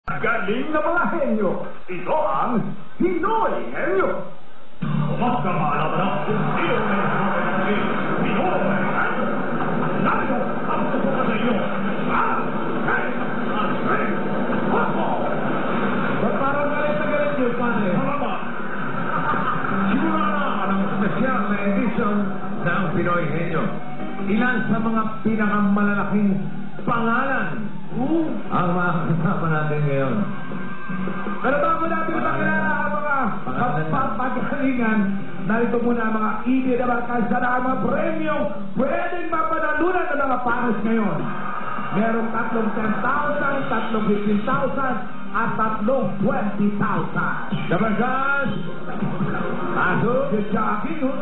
Galing na mga henyo. Ito ang Pinoy Henyo. Magkamala ba na kung sino may sumasabi Pinoy Henyo? Narito ang susuka sa inyo. Ba't parang galit na galit yun, pare? Salamat. Simula na ang special na edisyon ng Pinoy Henyo. Ilan sa mga pinakamalalaking pangalan ang makakasama natin ngayon. Pero bago natin makilala ang mga pagpapagalingan, narito muna ang mga inidabakal sa mga premyong pwedeng mapanalunan ng mga pares ngayon. Merong 3 10,000, 3 15,000, at 3 20,000. Dabasan! Aso! Si Jackie, no?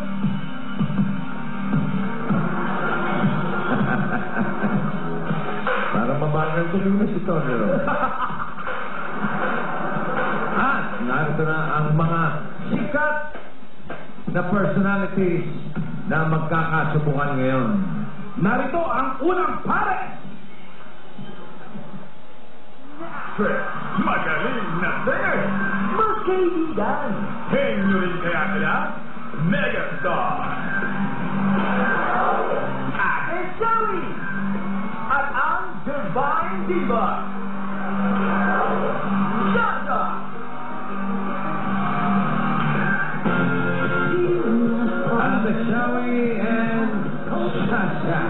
Para mabagal tuloy na si Tonero. Narito na ang mga sikat na personalities na magkakasubukan ngayon. Narito ang unang pare. Magaling na singer. Magkaibigan. Henyo rin kaya sila, megastar. Ate Sally. At ang Divine Diva. Shaka. Ate Shawi and Sasha.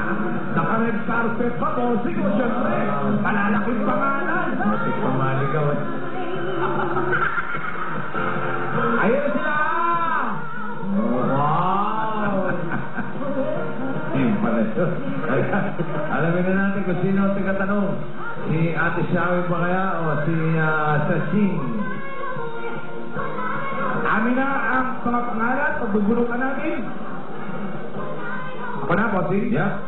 Naka-red carpet pa po. Sige, siyempre. Malalaking pangalan. Matik pamaligaw. Ayun sila. Wow! Yung pala ito. Alamin na natin kung sino ang tingkatanong. Si Ate Shawi pa kaya o si Saching? Amin na ang mga pangalan. Pagbubunutan natin. Ako na, bossing. Yeah.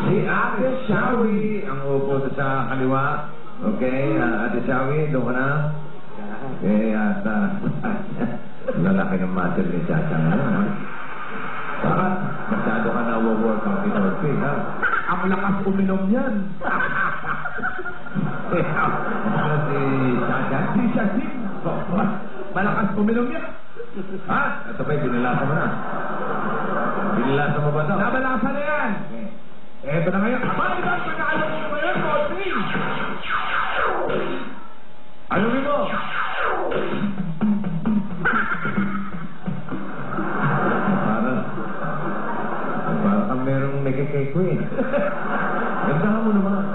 Si Ate Shawi ang upo sa kaliwa. Okay, Ate Shawi, doon ka na. Okay, at lalaki ng muscle ni Chacha ngayon. Bakit? Masyado ka na workout in Orphe, ha? Ang lakas uminom yan. Ano si Chacha? Si Shazim. Malakas uminom yan. Ha? Ito ba'y binilasa mo na? Binilasa mo ba ito? Nabalasa na yan. Eto na ngayon. Abay, ibang pag-aalong mo ngayon, bossing. Alumin mo! Parang kang merong nakikay ko eh. Ganda mo naman.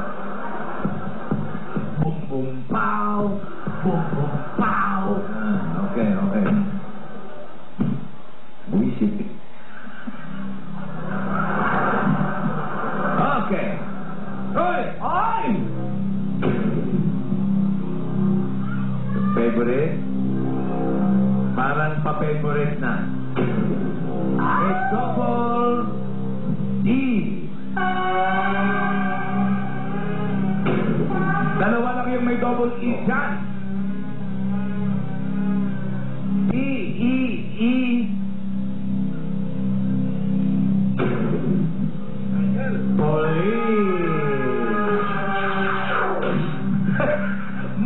Bum bum pow. Bum bum pow. Okay, okay. Buisit. Okay. Hoy! Ay! Favorite? Parang pa-favorite na. It's double D. Dalawa lang yung may double E dyan. E.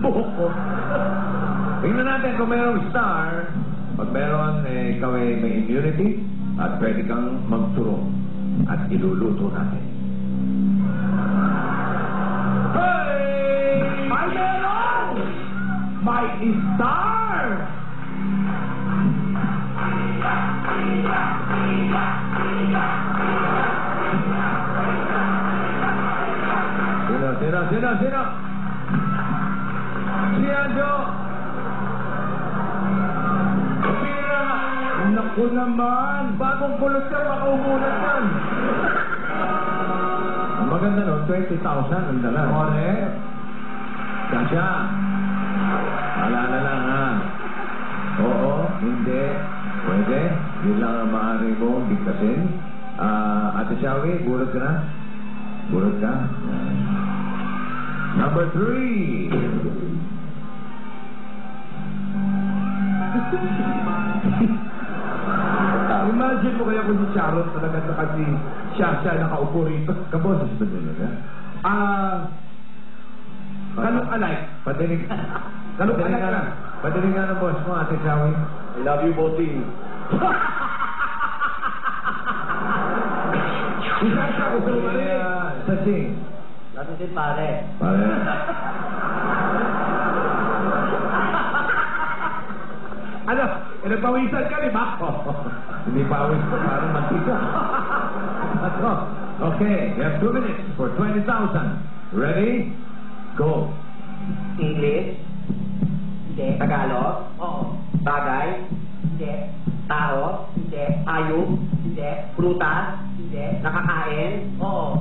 Buko. Tingnan natin kung mayroong star. Pag meron, ikaw ay may immunity at pwede kang magturo at iluluto natin. Hey! May meron! May star! Sino? Si Anjo! Pira! Naku naman! Bagong pulot ka, makaumulat yan! Ang maganda nun, 20,000 ang dala. Correct. Kasya! Alala lang ha. Oo, hindi. Pwede. Yun lang ang maaari mo bigtasin. Ate Shawi, burot ka na? Burot ka? Number 3. Imagine mo kaya kung si Sharon talaga sa si Shasha nakaupo rito. Kaboses ba nila? Kalok-alay. Patinig. Kalok-alay ka lang. Patinig nga ng boss mo, Ate Chowie. I love you, Bossing. Isa siya, gusto mo rin. Sa sing. Love you din, pare. Pare. Ano, nagpawisan ka, di ba? Hindi pa awis ko, parang mantika. Let's go. Okay, you have 2 minutes for 20,000. Ready? Go. English? Hindi. Tagalog? Oo. Bagay? Hindi. Tao? Hindi. Hayop? Hindi. Prutas? Hindi. Nakakain? Oo.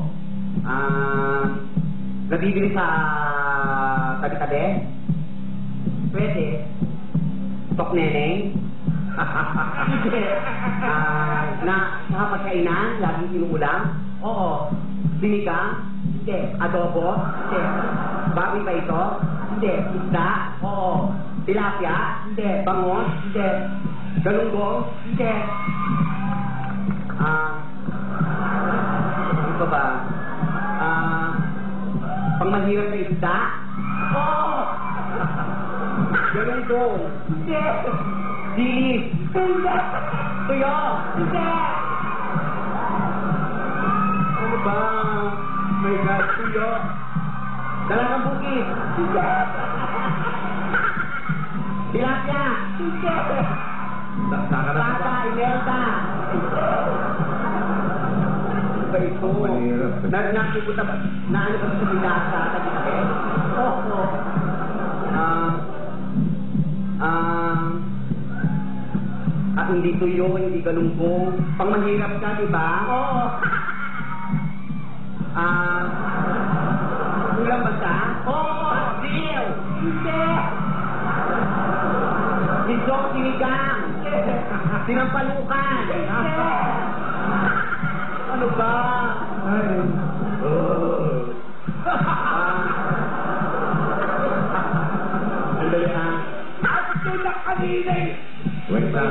Nabibili sa tabi-tabi? Pwede. Tok neneng? Hindi. Sa pagkainan? Laging inuulam? Oo. Sinigang? Hindi. Adobo? Hindi. Baboy ba ito? Hindi. Isda? Oo. Tilapia? Hindi. Bangon? Hindi. Galunggong? Hindi. Ano pa ba? Pangmahirap na isda? Oo. Galunggong? Hindi. Dilis? Hindi. Tuyo? Hindi. Ano ba? My God, tuyo. Dalagang bukid? Hindi. Tilapia? Hindi. Saka na Bata, inerta. Ba ito? Mahirap. Nakipunta ba? Naano ba sa Pindasa? Tabi-tabi? Oo. Hindi tuyo, hindi galunggong. Pangmahirap ka, di ba? Oo. Ulam ba siya? Oo. Deal. Hindi. Isok, sinigang. Sinampalukan. Hindi. Ano ba? Ay. Sandali ha. Ito na kanina eh. Wait na.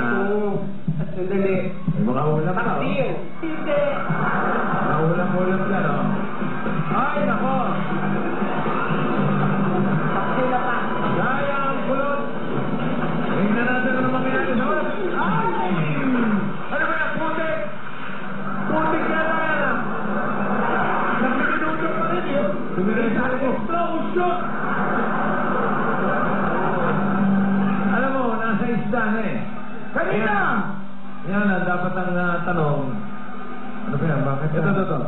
Sandali. May mga ulam ka, oh. Deal. Hindi. Mga ulam-ulam yan, oh. Ay, nako. Sila pa. Kaya ang kulot. Tingnan natin ano mangyayari sa oras. Ay! Ano ba yan? Putik! Putik na lang! Nagminuto pa rin yun. Tumirin sa ko. Explosion! Alam mo, nasa isda na eh. Kanina! Yan na, dapat ang tanong. Ano ba yan? Bakit? Ito.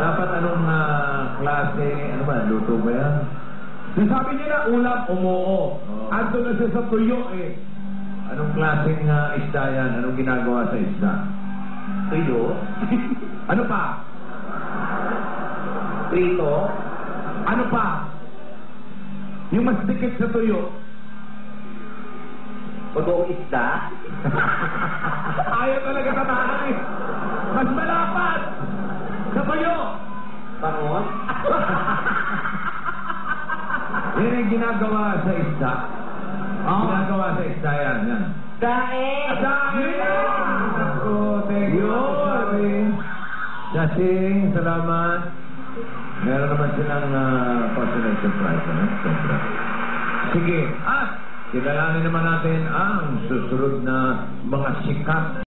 Dapat anong klase, ano ba, luto ba yan? Sabi nila, ulam, umuo. Oo. Ando na siya sa tuyo eh. Anong klaseng isda yan? Anong ginagawa sa isda? Tuyo. Ano pa? Prito. Ano pa? Yung mas dikit sa tuyo. Pagong isda. Ayaw talaga tatahan eh. Mas malapad! Sa tuyo! Bangon. Yan ang ginagawa sa isda. Ginagawa sa isda yan. Daing. Dahil! Ako, thank you. Jasing, salamat. Meron naman silang personal surprise. Ano? Siyempre. Sige. Kilalanin naman natin ang susunod na mga sikat